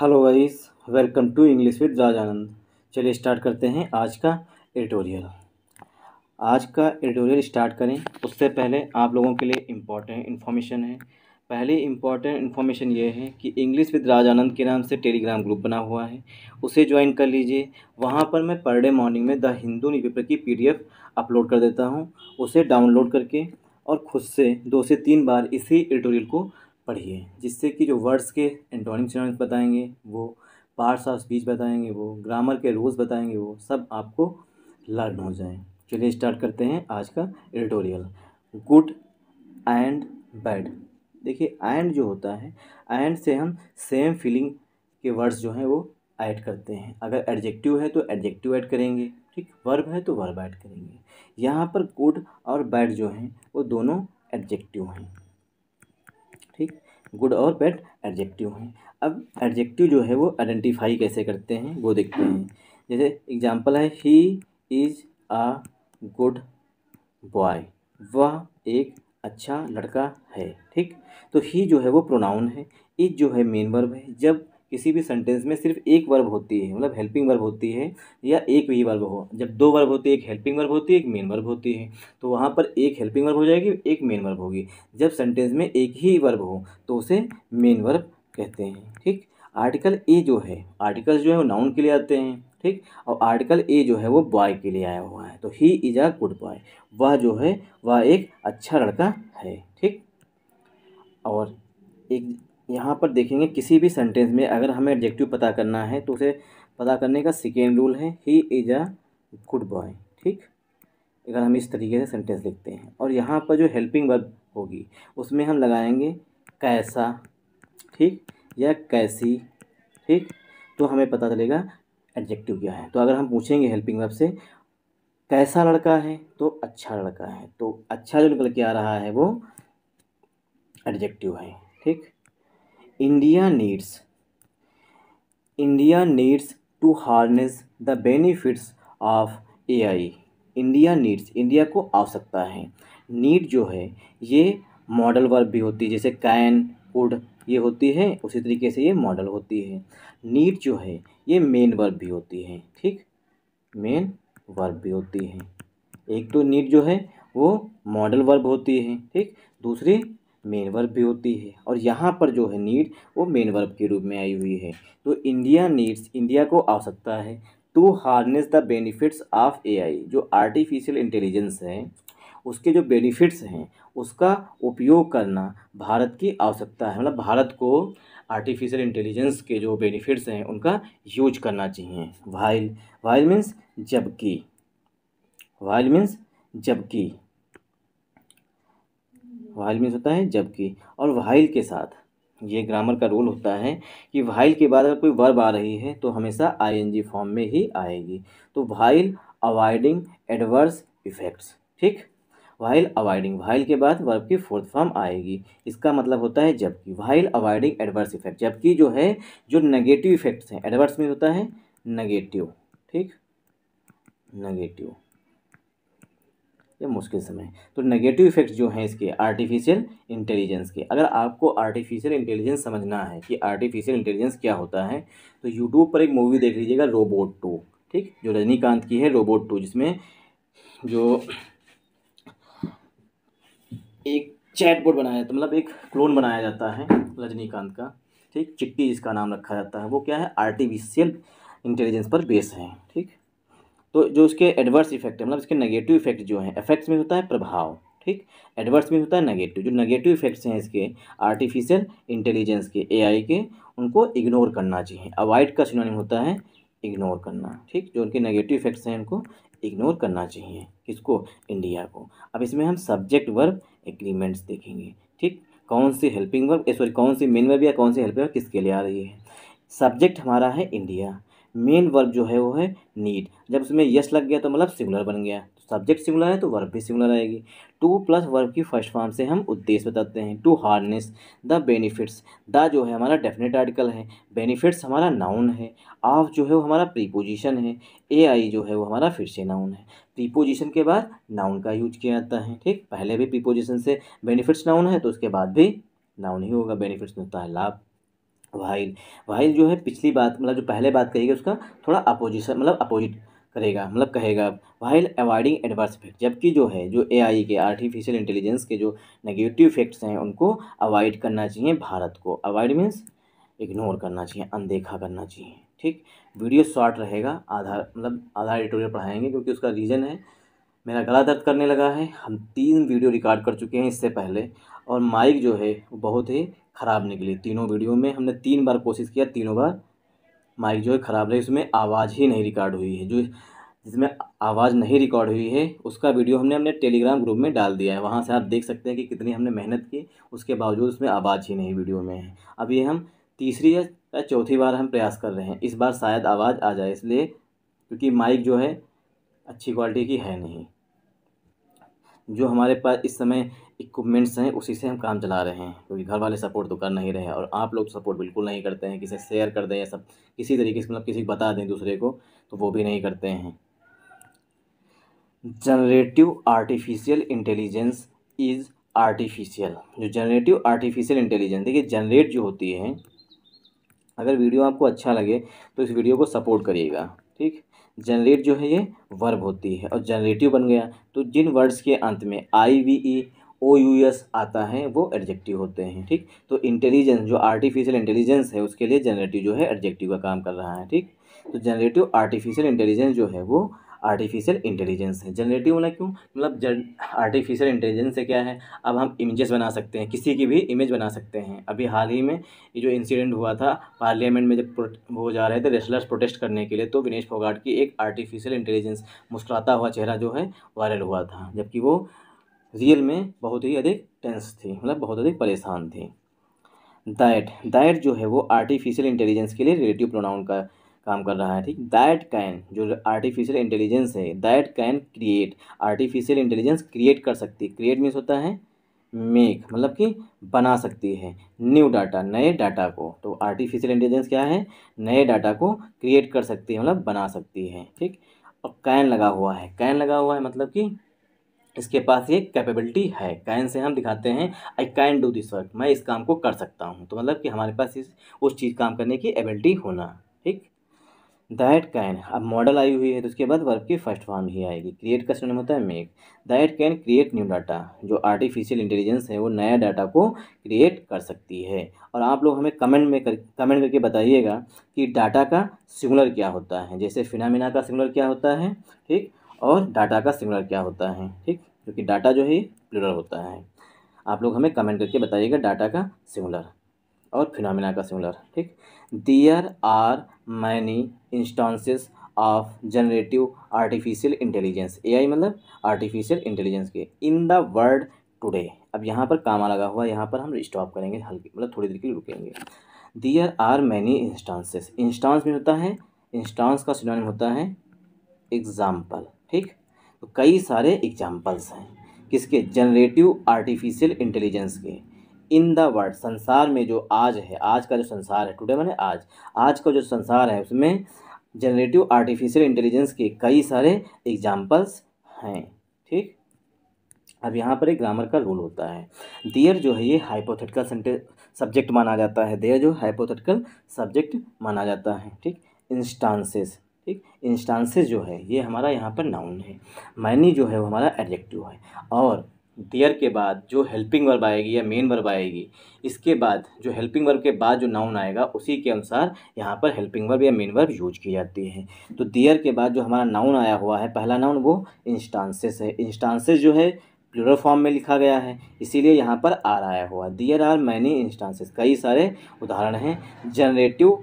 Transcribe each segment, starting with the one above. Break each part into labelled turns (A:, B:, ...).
A: Hello guys, welcome to English with Raj Anand. चलिए start करते हैं आज का एडिटोरियल। आज का एडिटोरियल स्टार्ट करें उससे पहले आप लोगों के लिए इम्पोर्टेंट इन्फॉर्मेशन है। पहली इम्पोर्टेंट इन्फॉर्मेशन ये है कि इंग्लिश विद राज आनंद के नाम से टेलीग्राम ग्रुप बना हुआ है, उसे ज्वाइन कर लीजिए। वहाँ पर मैं पर डे मॉर्निंग में द हिंदू न्यूज़पेपर की PDF अपलोड कर देता हूँ। उसे डाउनलोड करके और ख़ुद से 2 से 3 बार इसी एडिटोरियल को पढ़िए, जिससे कि जो वर्ड्स के एंटोनिम सिनोनिम्स बताएंगे, वो पार्ट्स ऑफ स्पीच बताएंगे, वो ग्रामर के रूल्स बताएंगे, वो सब आपको लर्न हो जाए। चलिए स्टार्ट करते हैं आज का एडिटोरियल। Good and bad. देखिए, एंड जो होता है, एंड से हम सेम फीलिंग के वर्ड्स जो हैं वो ऐड करते हैं। अगर एडजेक्टिव है तो एडजेक्टिव ऐड करेंगे, ठीक। वर्ब है तो वर्ब ऐड करेंगे। यहाँ पर गुड और बैड जो हैं वो दोनों एडजेक्टिव हैं, ठीक। गुड और बैड एडजेक्टिव हैं। अब एडजेक्टिव जो है वो आइडेंटिफाई कैसे करते हैं वो देखते हैं। जैसे एग्जांपल है, he is a good boy. वह एक अच्छा लड़का है, ठीक। तो ही जो है वो प्रोनाउन है, इज जो है मेन वर्ब है। जब किसी भी सेंटेंस में सिर्फ एक वर्ब होती है, मतलब हेल्पिंग वर्ब होती है, या एक ही वर्ब हो, जब 2 वर्ब होती है, एक हेल्पिंग वर्ब होती है, एक मेन वर्ब होती है, तो वहाँ पर एक हेल्पिंग वर्ब हो जाएगी, एक मेन वर्ब होगी। जब सेंटेंस में एक ही वर्ब हो तो उसे मेन वर्ब कहते हैं, ठीक। आर्टिकल ए जो है, आर्टिकल्स जो है वो नाउन के लिए आते हैं, ठीक। और आर्टिकल ए जो है वो बॉय के लिए आया हुआ है। तो he is a good boy, वह जो है वह एक अच्छा लड़का है, ठीक। और एक यहाँ पर देखेंगे, किसी भी सेंटेंस में अगर हमें एडजेक्टिव पता करना है तो उसे पता करने का सेकेंड रूल है, he is a good boy, ठीक। अगर हम इस तरीके से सेंटेंस लिखते हैं, और यहाँ पर जो हेल्पिंग वर्ब होगी उसमें हम लगाएंगे कैसा, ठीक, या कैसी, ठीक। तो हमें पता चलेगा एडजेक्टिव क्या है। तो अगर हम पूछेंगे हेल्पिंग वर्ब से कैसा लड़का है तो अच्छा लड़का है, तो अच्छा जो निकल के आ रहा है वो एडजेक्टिव है, ठीक। India needs to harness the benefits of AI। India को आवश्यकता है। नीड जो है ये मॉडल वर्ब भी होती है, जैसे कैन, कुड ये होती है, उसी तरीके से ये मॉडल होती है। नीड जो है ये मेन वर्ब भी होती है, ठीक, मेन वर्ब भी होती है। एक तो नीड जो है वो मॉडल वर्ब होती है, ठीक, दूसरी मेन वर्ब भी होती है, और यहाँ पर जो है नीड वो मेन वर्ब के रूप में आई हुई है। तो इंडिया को आवश्यकता है to harness the benefits of AI। जो आर्टिफिशियल इंटेलिजेंस है उसके जो बेनिफिट्स हैं उसका उपयोग करना भारत की आवश्यकता है। मतलब भारत को आर्टिफिशियल इंटेलिजेंस के जो बेनिफिट्स हैं उनका यूज करना चाहिए। वाइल मीन्स जबकि, वाइल मीन्स जबकि, वाइल मीन्स होता है जबकि। और वाइल के साथ ये ग्रामर का रूल होता है कि वाइल के बाद अगर कोई वर्ब आ रही है तो हमेशा ING फॉर्म में ही आएगी। तो वाइल अवॉइडिंग एडवर्स इफेक्ट्स, ठीक। वाइल के बाद वर्ब की फोर्थ फॉर्म आएगी, इसका मतलब होता है जबकि। वाइल अवॉइडिंग एडवर्स इफेक्ट, जबकि जो है जो नेगेटिव इफेक्ट्स हैं, एडवर्स में होता है नेगेटिव, ठीक, नेगेटिव या मुश्किल समय। तो नेगेटिव इफेक्ट्स जो हैं इसके आर्टिफिशियल इंटेलिजेंस के, अगर आपको आर्टिफिशियल इंटेलिजेंस समझना है कि आर्टिफिशियल इंटेलिजेंस क्या होता है तो यूट्यूब पर एक मूवी देख लीजिएगा, रोबोट 2, ठीक, जो रजनीकांत की है, रोबोट 2, जिसमें जो एक चैटबॉट बनाया जाता है, मतलब एक क्लोन बनाया जाता है रजनीकांत का, ठीक, चिट्टी जिसका नाम रखा जाता है, वो क्या है, आर्टिफिशियल इंटेलिजेंस पर बेस है, ठीक। तो जो उसके एडवर्स इफेक्ट है, मतलब इसके नेगेटिव इफेक्ट जो हैं, इफेक्ट्स में होता है प्रभाव, ठीक, एडवर्स में होता है नेगेटिव। जो नेगेटिव इफेक्ट्स हैं इसके आर्टिफिशियल इंटेलिजेंस के, AI के, उनको इग्नोर करना चाहिए। अवॉइड का सिनोनिम होता है इग्नोर करना, ठीक। जो उनके नेगेटिव इफेक्ट्स हैं उनको इग्नोर करना चाहिए, किसको, इंडिया को। अब इसमें हम सब्जेक्ट वर्ब एग्रीमेंट्स देखेंगे, ठीक। कौन सी हेल्पिंग वर्ब, सॉरी, कौन सी मेन वर्ब या कौन सी हेल्पिंग वर्ब किसके लिए आ रही है। सब्जेक्ट हमारा है इंडिया, मेन वर्ब जो है वो है नीड। जब उसमें यस लग गया तो मतलब सिंगुलर बन गया, सब्जेक्ट सिंगुलर है तो वर्ब भी सिंगुलर आएगी। टू प्लस वर्ब की फर्स्ट फॉर्म से हम उद्देश्य बताते हैं। To harness the benefits, the जो है हमारा डेफिनेट आर्टिकल है, बेनिफिट्स हमारा नाउन है, ऑफ जो है वो हमारा प्रीपोजिशन है, AI जो है वो हमारा फिर से नाउन है। प्रीपोजिशन के बाद नाउन का यूज किया जाता है, ठीक। पहले भी प्रीपोजिशन से बेनिफिट्स नाउन है तो उसके बाद भी नाउन ही होगा। बेनिफिट्स में होता है लाभ, व्हाइल, व्हाइल जो है पिछली बात मतलब जो पहले बात कही गई उसका थोड़ा अपोजिशन मतलब अपोजिट करेगा, मतलब कहेगा व्हाइल अवॉइडिंग एडवर्स इफेक्ट। जबकि जो है जो एआई के आर्टिफिशियल इंटेलिजेंस के जो नेगेटिव इफेक्ट्स हैं उनको अवॉइड करना चाहिए भारत को। अवॉइड मीन्स इग्नोर करना चाहिए, अनदेखा करना चाहिए। ठीक, वीडियो शॉर्ट रहेगा, आधा मतलब आधा एडिटोरियल पढ़ाएंगे क्योंकि उसका रीज़न है मेरा गला दर्द करने लगा है। हम 3 वीडियो रिकॉर्ड कर चुके हैं इससे पहले और माइक जो है वो बहुत ही ख़राब निकली। तीनों वीडियो में हमने 3 बार कोशिश किया, तीनों बार माइक जो है ख़राब रही, उसमें आवाज़ ही नहीं रिकॉर्ड हुई है। जो जिसमें आवाज़ नहीं रिकॉर्ड हुई है उसका वीडियो हमने अपने टेलीग्राम ग्रुप में डाल दिया है, वहाँ से आप देख सकते हैं कि कितनी हमने मेहनत की, उसके बावजूद उसमें आवाज़ ही नहीं वीडियो में है। अब ये हम तीसरी या चौथी बार हम प्रयास कर रहे हैं, इस बार शायद आवाज़ आ जाए, इसलिए क्योंकि माइक जो है अच्छी क्वालिटी की है नहीं। जो हमारे पास इस समय इक्विपमेंट्स हैं उसी से हम काम चला रहे हैं, क्योंकि घर वाले सपोर्ट तो कर नहीं रहे हैं और आप लोग सपोर्ट बिल्कुल नहीं करते हैं। किसी शेयर कर दें या सब किसी तरीके से मतलब किसी को बता दें दूसरे को, तो वो भी नहीं करते हैं। Generative artificial intelligence is artificial. जो जनरेटिव आर्टिफिशियल इंटेलिजेंस, देखिए जनरेट जो होती है, अगर वीडियो आपको अच्छा लगे तो इस वीडियो को सपोर्ट करिएगा। ठीक, जनरेट जो है ये वर्ब होती है और जनरेटिव बन गया तो जिन वर्ड्स के अंत में IVE OUS आता है वो एडजेक्टिव होते हैं। ठीक, तो इंटेलिजेंस जो आर्टिफिशियल इंटेलिजेंस है उसके लिए जनरेटिव जो है एडजेक्टिव का काम कर रहा है। ठीक, तो जनरेटिव आर्टिफिशियल इंटेलिजेंस जो है वो आर्टिफिशियल इंटेलिजेंस है। जनरेटिव होना क्यों, मतलब आर्टिफिशियल इंटेलिजेंस से क्या है, अब हम इमेजेस बना सकते हैं, किसी की भी इमेज बना सकते हैं। अभी हाल ही में ये जो इंसिडेंट हुआ था पार्लियामेंट में, जब वो जा रहे थे रेसलर्स प्रोटेस्ट करने के लिए, तो विनेश फोगाट की एक आर्टिफिशियल इंटेलिजेंस मुस्कुराता हुआ चेहरा जो है वायरल हुआ था, जबकि वो रियल में बहुत ही अधिक टेंस थी, मतलब बहुत अधिक परेशान थी। दैट जो है वो आर्टिफिशियल इंटेलिजेंस के लिए रिलेटिव प्रोनाउन का काम कर रहा है। ठीक, दैट कैन जो आर्टिफिशियल इंटेलिजेंस है, that can create, artificial intelligence create कर सकती है। क्रिएट मीन्स होता है मेक, मतलब कि बना सकती है न्यू डाटा, नए डाटा को। तो आर्टिफिशियल इंटेलिजेंस क्या है, नए डाटा को क्रिएट कर सकती है, मतलब बना सकती है। ठीक, और कैन लगा हुआ है, कैन लगा हुआ है मतलब कि इसके पास ये कैपेबिलिटी है। कैन से हम दिखाते हैं I can do this work, मैं इस काम को कर सकता हूँ, तो मतलब कि हमारे पास उस चीज़ काम करने की एबिलिटी होना। ठीक, दैट कैन, अब मॉडल आई हुई है तो उसके बाद वर्ब की फर्स्ट फॉर्म ही आएगी। क्रिएट का सिनोनिम होता है make. That can create new data, जो आर्टिफिशियल इंटेलिजेंस है वो नया डाटा को क्रिएट कर सकती है। और आप लोग हमें कमेंट करके बताइएगा कि डाटा का सिंगुलर क्या होता है, जैसे फिनोमेना का सिंगुलर क्या होता है, ठीक, और डाटा का सिंगुलर क्या होता है। ठीक, क्योंकि डाटा जो है प्लूरल होता है। आप लोग हमें कमेंट करके बताइएगा डाटा का सिंगुलर और फिनोमेना का सिंगुलर। ठीक, there are many instances of generative artificial intelligence, AI मतलब आर्टिफिशियल इंटेलिजेंस के, इन द वर्ल्ड टुडे। अब यहाँ पर कामा लगा हुआ है, यहाँ पर हम स्टॉप करेंगे हल्की, मतलब थोड़ी देर के लिए रुकेंगे। There are many instances, instance में होता है, इंस्टांस का सिनोनिम होता है एग्जाम्पल। ठीक, तो कई सारे एग्जाम्पल्स हैं किसके, जनरेटिव आर्टिफिशियल इंटेलिजेंस के। इन द वर्ल्ड, संसार में जो आज है, आज का जो संसार है, टुडे माने आज, आज का जो संसार है उसमें जनरेटिव आर्टिफिशियल इंटेलिजेंस के कई सारे एग्जाम्पल्स हैं। ठीक, अब यहाँ पर एक ग्रामर का रूल होता है। देयर जो है ये हाइपोथेटिकल सब्जेक्ट माना जाता है, देयर जो हाइपोथेटिकल सब्जेक्ट माना जाता है। ठीक, इंस्टांसेस, ठीक, इंस्टांसेस जो है ये हमारा यहाँ पर नाउन है, मैनी जो है वो हमारा एडजेक्टिव है, और देयर के बाद जो हेल्पिंग वर्ब आएगी या मेन वर्ब आएगी, इसके बाद जो हेल्पिंग वर्ब के बाद जो नाउन आएगा उसी के अनुसार यहाँ पर हेल्पिंग वर्ब या मेन वर्ब यूज की जाती है। तो देयर के बाद जो हमारा नाउन आया हुआ है, पहला नाउन वो इंस्टांसेस है। इंस्टांसेस जो है प्लूरल फॉर्म में लिखा गया है, इसीलिए यहाँ पर आर आया हुआ। देयर आर मैनी इंस्टांसेस, कई सारे उदाहरण हैं जनरेटिव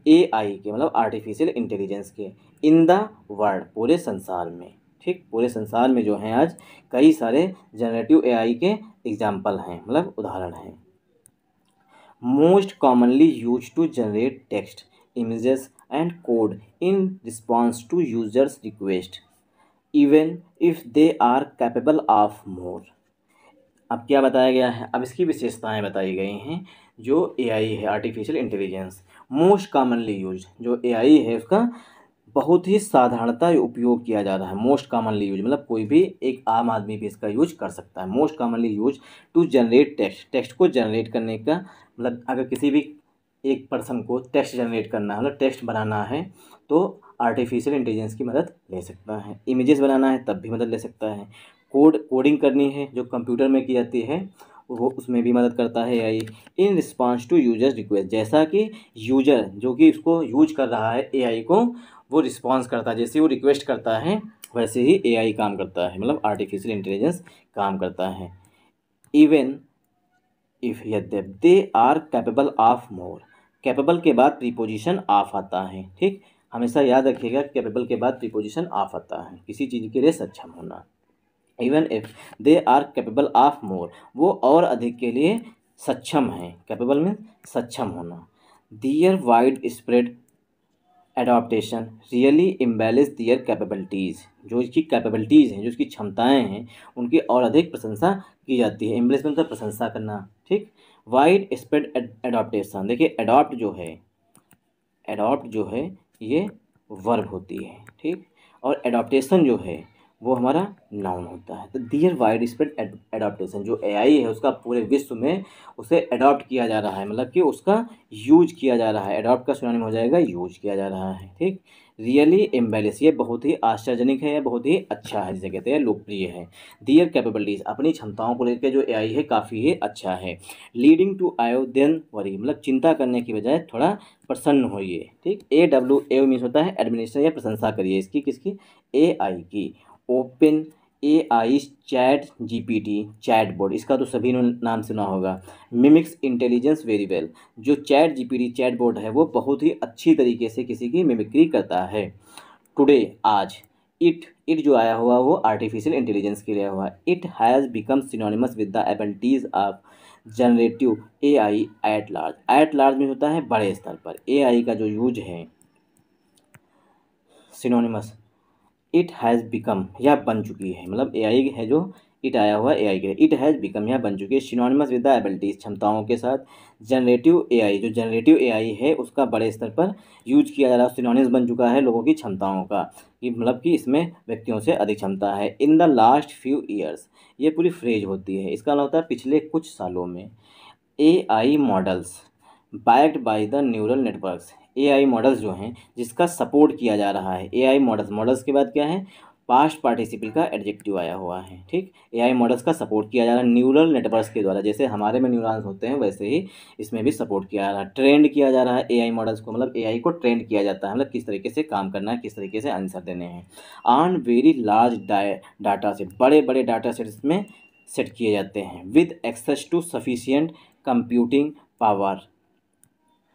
A: AI के, मतलब आर्टिफिशियल इंटेलिजेंस के, इन द वर्ल्ड, पूरे संसार में। ठीक, पूरे संसार में जो हैं आज कई सारे जनरेटिव AI के एग्जाम्पल हैं, मतलब उदाहरण हैं। Most commonly use to generate text, images and code in response to users request, even if they are capable of more. अब क्या बताया गया है, अब इसकी विशेषताएं बताई गई हैं। जो AI है artificial intelligence, most commonly use, जो AI है उसका बहुत ही साधारणता उपयोग किया जा रहा है। मोस्ट कॉमनली यूज मतलब कोई भी एक आम आदमी भी इसका यूज कर सकता है। Most commonly use to generate text, text को जनरेट करने का, मतलब अगर किसी भी एक पर्सन को टेक्स्ट जनरेट करना है, मतलब टेक्स्ट बनाना है, तो आर्टिफिशियल इंटेलिजेंस की मदद ले सकता है। इमेजेस बनाना है तब भी मदद ले सकता है। कोडिंग करनी है जो कंप्यूटर में की जाती है वो उसमें भी मदद करता है AI. In response to users request, जैसा कि यूजर जो कि उसको यूज कर रहा है एआई को, वो रिस्पॉन्स करता है, जैसे वो रिक्वेस्ट करता है वैसे ही एआई काम करता है, मतलब आर्टिफिशियल इंटेलिजेंस काम करता है। इवन इफ यद्यप they are capable of more, capable के बाद प्रीपोजिशन ऑफ आता है, ठीक, हमेशा याद रखिएगा कैपेबल के बाद प्रीपोजिशन ऑफ आता है, किसी चीज़ के लिए सक्षम होना। Even if they are capable of more, वो और अधिक के लिए सक्षम हैं, कैपेबल में सक्षम होना। Their widespread adaptation really imbalance their capabilities, जो इसकी कैपेबिलिटीज़ हैं, जो इसकी क्षमताएं हैं, उनकी और अधिक प्रशंसा की जाती है। इम्बैलेंस मतलब प्रशंसा करना, ठीक। वाइड स्प्रेड एडाप्टेशन, देखिए एडॉप्ट जो है ये वर्ब होती है, ठीक, और एडाप्टेशन जो है वो हमारा नाउन होता है। तो दियर वाइड स्प्रेड एडाप्टेशन, जो एआई है उसका पूरे विश्व में उसे एडॉप्ट किया जा रहा है, मतलब कि उसका यूज किया जा रहा है। एडॉप्ट का सिनोनिम हो जाएगा यूज किया जा रहा है, ठीक। रियली एम्बेलिश, ये बहुत ही आश्चर्यजनक है, बहुत ही अच्छा है, जिसे कहते हैं लोकप्रिय है। दियर कैपेबिलिटीज, अपनी क्षमताओं को लेकर जो एआई है काफ़ी ही अच्छा है। लीडिंग टू आयो देन वरी, मतलब चिंता करने की बजाय थोड़ा प्रसन्न होइए, ठीक। ए मीन्स होता है एडमिनिस्ट्रेशन या प्रशंसा करिए इसकी, किसकी, एआई की। Open AI chat GPT chatbot, इसका तो सभी ने नाम सुना होगा। मिमिक्स इंटेलिजेंस वेरी वेल, जो चैट जीपीटी चैटबॉट है वो बहुत ही अच्छी तरीके से किसी की मिमिक्री करता है। टुडे आज, इट जो आया हुआ वो आर्टिफिशियल इंटेलिजेंस के लिए हुआ। It has become synonymous with the abilities of generative AI at large. At large में होता है बड़े स्तर पर, एआई का जो यूज है सिनोनिमस, इट हैज़ बिकम, यह बन चुकी है, मतलब एआई है जो इट आया हुआ एआई के लिए, इट हैज़ बिकम यह बन चुकी है। सिनोनिमस विद द एबिलिटीज, क्षमताओं के साथ। जनरेटिव एआई, जो जनरेटिव एआई है उसका बड़े स्तर पर यूज किया जा रहा है, सिनोनिमस बन चुका है लोगों की क्षमताओं का, कि मतलब कि इसमें व्यक्तियों से अधिक क्षमता है। In the last few years, ये पूरी फ्रेज होती है, इसका मतलब होता है पिछले कुछ सालों में। AI models backed by the neural networks, AI models जो हैं जिसका सपोर्ट किया जा रहा है। एआई मॉडल्स के बाद क्या है, पास्ट पार्टिसिपल का एडजेक्टिव आया हुआ है, ठीक। एआई मॉडल्स का सपोर्ट किया जा रहा है न्यूरल नेटवर्क्स के द्वारा, जैसे हमारे में न्यूरॉन्स होते हैं वैसे ही इसमें भी सपोर्ट किया जा रहा है। ट्रेंड किया जा रहा है एआई मॉडल्स को, मतलब एआई को ट्रेंड किया जाता है, मतलब किस तरीके से काम करना है, किस तरीके से आंसर देने हैं। On very large data set, बड़े बड़े डाटा सेट्स में सेट किए जाते हैं। With access to sufficient computing power,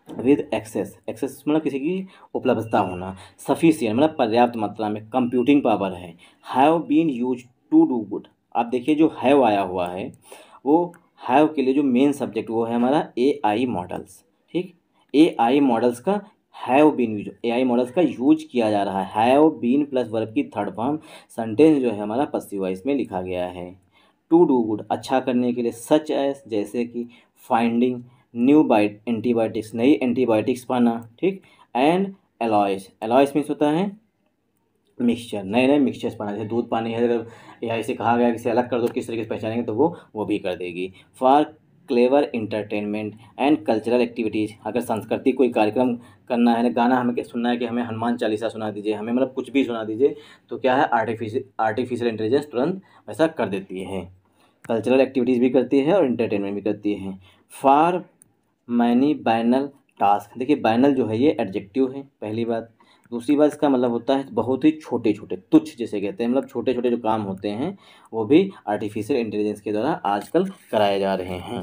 A: with access मतलब किसी की उपलब्धता होना, सफिशियंट मतलब पर्याप्त मात्रा में, कंप्यूटिंग पावर है। Have been use to do good, आप देखिए जो हैव आया हुआ है वो हैव के लिए जो मेन सब्जेक्ट वो है हमारा एआई मॉडल्स, ठीक। एआई मॉडल्स का have been use, AI models का यूज किया जा रहा है। हैव बीन प्लस वर्ब की थर्ड फॉर्म सेंटेंस जो है हमारा पसिव वॉइस में लिखा गया है। टू डू गुड, अच्छा करने के लिए, सच एज जैसे कि फाइंडिंग न्यू एंटीबायोटिक्स, नई एंटीबायोटिक्स पाना, ठीक। एंड एलॉयस मीन्स होता है मिक्सचर, नए नए मिक्सचर्स पाना, जैसे दूध पानी है, अगर एआई से कहा गया कि इसे अलग कर दो किस तरीके से पहचानेंगे तो वो भी कर देगी। For clever entertainment and cultural activities, अगर सांस्कृतिक कोई कार्यक्रम करना है, गाना हमें सुनना है कि हमें हनुमान चालीसा सुना दीजिए, हमें मतलब कुछ भी सुना दीजिए, तो क्या है आर्टिफिशियल इंटेलिजेंस तुरंत वैसा कर देती है। कल्चरल एक्टिविटीज़ भी करती है और इंटरटेनमेंट भी करती है। फॉर मैनी बैनल टास्क, देखिए बैनल जो है ये एडजेक्टिव है, पहली बात। दूसरी बात इसका मतलब होता है बहुत ही छोटे छोटे, तुच्छ जिसे कहते हैं, मतलब छोटे छोटे जो काम होते हैं वो भी आर्टिफिशियल इंटेलिजेंस के द्वारा आजकल कराए जा रहे हैं।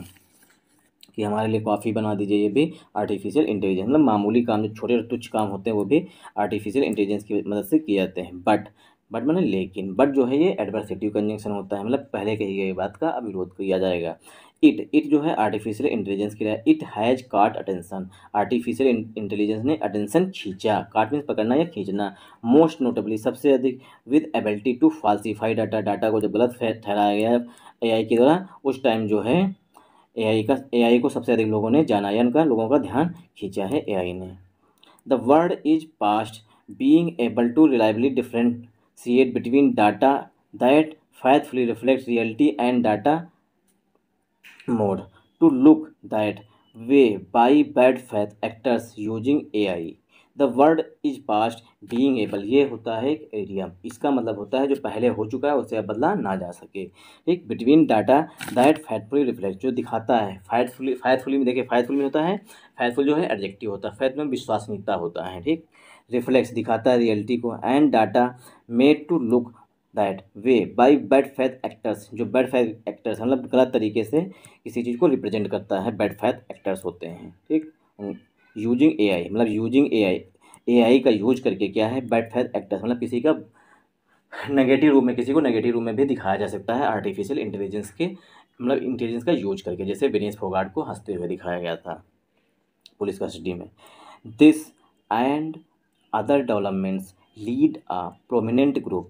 A: कि हमारे लिए कॉफ़ी बना दीजिए, ये भी आर्टिफिशियल इंटेलिजेंस, मतलब मामूली काम जो छोटे तुच्छ काम होते हैं वो भी आर्टिफिशियल इंटेलिजेंस की मदद से किए जाते हैं। बट मैंने लेकिन, बट जो है ये एडवर्सेटिव कंजंक्शन होता है, मतलब पहले कही गई बात का अब विरोध किया जाएगा। इट जो है आर्टिफिशियल इंटेलिजेंस के लिए, इट हैज़ काट अटेंशन, आर्टिफिशियल इंटेलिजेंस ने अटेंशन खींचा, काट मीन्स पकड़ना या खींचना। मोस्ट नोटेबली, सबसे अधिक। With ability to falsify data, data को जब गलत ठहराया गया एआई के द्वारा, उस टाइम जो है एआई को सबसे अधिक लोगों ने जाना, या उनका लोगों का ध्यान खींचा है एआई ने। The word is past being able to reliably differentiate between data that faithfully reflects reality and data mode to look that way by bad faith actors using AI. The word is past being able, ये होता है एक idiom. इसका मतलब होता है जो पहले हो चुका है उससे अब बदला ना जा सके। ठीक, बिटवीन डाटा दैट फैथफुली रिफ्लेक्ट, जो दिखाता है फैथफुली में, देखिए फैथफुल में होता है, फैथफुल जो है एडजेक्टिव होता है, फैथ में विश्वसनीयता होता है। ठीक, रिफ्लेक्स दिखाता है रियलिटी को, and data made to look that way by bad faith actors, जो बैड फेथ एक्टर्स मतलब गलत तरीके से किसी चीज़ को रिप्रेजेंट करता है, बैड फेथ एक्टर्स होते हैं। ठीक, यूजिंग एआई मतलब यूजिंग एआई का यूज करके क्या है, बैड फेथ एक्टर्स मतलब किसी का नेगेटिव रूप में, किसी को नेगेटिव रूप में भी दिखाया जा सकता है आर्टिफिशियल इंटेलिजेंस के, मतलब इंटेलिजेंस का यूज करके, जैसे विनेश फोगाट को हंसते हुए दिखाया गया था पुलिस कस्टडी में। This and other developments lead a prominent group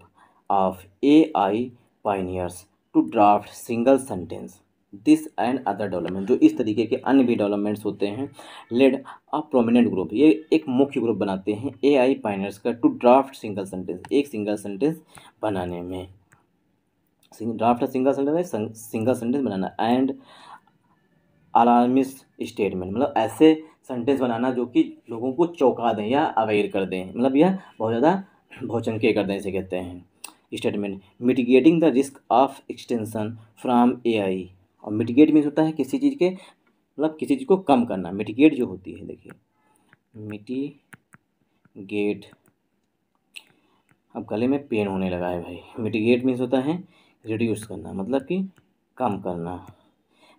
A: of AI pioneers to draft single sentence. This and other development, जो इस तरीके के अन्य भी डेवलपमेंट्स होते हैं, लेड अ प्रोमिनेंट ग्रुप, ये एक मुख्य ग्रुप बनाते हैं एआई पायनियर्स का, टू ड्राफ्ट सिंगल सेंटेंस, एक सिंगल सेंटेंस बनाने में। Draft single sentence banana, and alarmist statement मतलब ऐसे सेंटेंस बनाना जो कि लोगों को चौंका दें या अवेयर कर दें, मतलब यह बहुत ज़्यादा भौचक्के कर दें, इसे कहते हैं statement. Mitigating the risk of extension from AI, और मिटिगेट मीन्स होता है किसी चीज़ के, मतलब किसी चीज़ को कम करना। मिटिगेट जो होती है, देखिए मिटिगेट, अब गले में पेन होने लगा है भाई। मिटिगेट मीन्स होता है रिड्यूस करना, मतलब कि कम करना।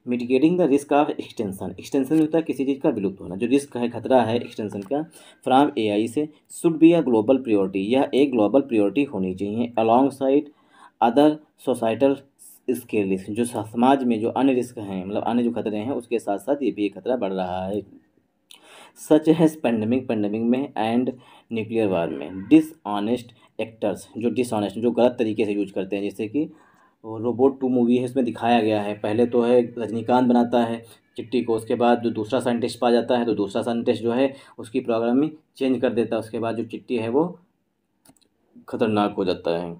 A: Mitigating the risk of extension, extension होता है किसी चीज़ का विलुप्त होना, जो रिस्क है, खतरा है एक्सटेंशन का फ्रॉम एआई से, should be a global priority, यह एक ग्लोबल प्रायोरिटी होनी चाहिए, along side other societal scale, जो समाज में जो अन्य रिस्क हैं, मतलब अन्य जो खतरे हैं उसके साथ साथ ये भी एक खतरा बढ़ रहा है, सच है पेंडेमिक में एंड न्यूक्लियर वार में। डिसऑनेस्ट एक्टर्स, जो डिसऑनेस्ट, जो गलत तरीके से यूज करते हैं, जैसे कि रोबोट 2 मूवी है, इसमें दिखाया गया है, पहले तो है रजनीकांत बनाता है चिट्टी को, उसके बाद जो दूसरा साइंटिस्ट पा जाता है तो दूसरा साइंटिस्ट जो है उसकी प्रोग्रामिंग चेंज कर देता है, उसके बाद जो चिट्टी है वो खतरनाक हो जाता है।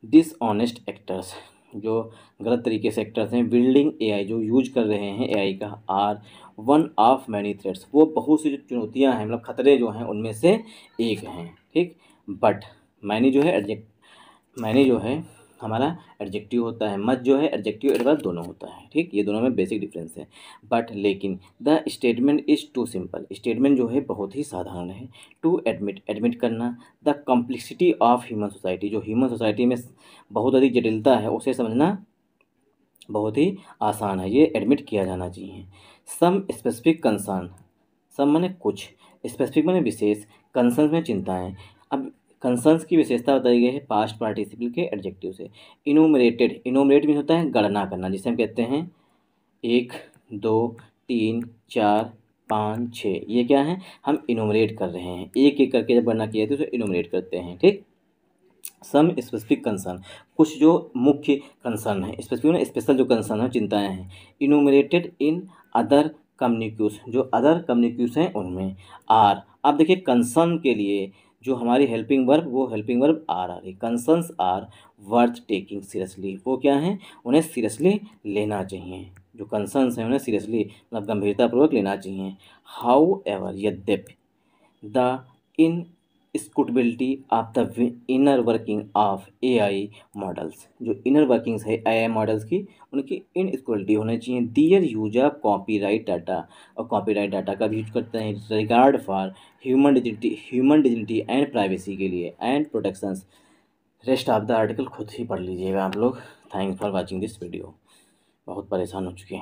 A: डिसऑनेस्ट एक्टर्स, जो गलत तरीके से एक्टर्स हैं, बिल्डिंग एआई, जो यूज कर रहे हैं एआई का, are one of many threats, वो बहुत सी जो चुनौतियां हैं, मतलब खतरे जो हैं उनमें से एक हैं। ठीक, बट मैनी जो है मैनी जो है हमारा एडजेक्टिव होता है, मच जो है एडजेक्टिव एडवर्ब दोनों होता है। ठीक, ये दोनों में बेसिक डिफरेंस है। बट लेकिन the statement is too simple, statement जो है बहुत ही साधारण है। टू एडमिट करना the complexity of human society, जो ह्यूमन सोसाइटी में बहुत अधिक जटिलता है उसे समझना बहुत ही आसान है, ये एडमिट किया जाना चाहिए। सम स्पेसिफिक कंसर्न, सम माने कुछ, स्पेसिफिक माने विशेष, कंसर्न में चिंताएं। अब कंसर्न्स की विशेषता बताई गई है पास्ट पार्टिसिपल के एडजेक्टिव से। इनोमरेट में होता है गणना करना, जिसे हम कहते हैं 1 2 3 4 5 6, ये क्या है, हम इनोमरेट कर रहे हैं, एक एक करके जब गणना की जाती है तो उसे इनोमरेट करते हैं। ठीक, सम स्पेसिफिक कंसर्न, कुछ जो मुख्य कंसर्न है, स्पेसिफिक स्पेशल जो कंसर्न है, चिंताएं हैं। इनोमरेटेड इन अदर कम्युनिक्यूस, जो अदर कम्युनिक्यूस हैं उनमें। आर, अब देखिए कंसर्न के लिए जो हमारी हेल्पिंग वर्ब, वो हेल्पिंग वर्ब आर आ रही। Concerns are worth taking seriously, वो क्या हैं, उन्हें सीरियसली लेना चाहिए, जो कंसर्न्स हैं उन्हें सीरियसली मतलब गंभीरतापूर्वक लेना चाहिए। हाउ एवर, यद्यपि, the inscrutability of the inner working of AI models, जो इनर वर्किंग्स है एआई मॉडल्स की, उनकी इनस्क्यूटेबिलिटी होनी चाहिए। Their use of copyright data, और कॉपीराइट डाटा का भी यूज करते हैं regard for human dignity and privacy के लिए and protections. Rest of the article खुद ही पढ़ लीजिएगा आप लोग। Thanks for watching this video. बहुत परेशान हो चुके हैं।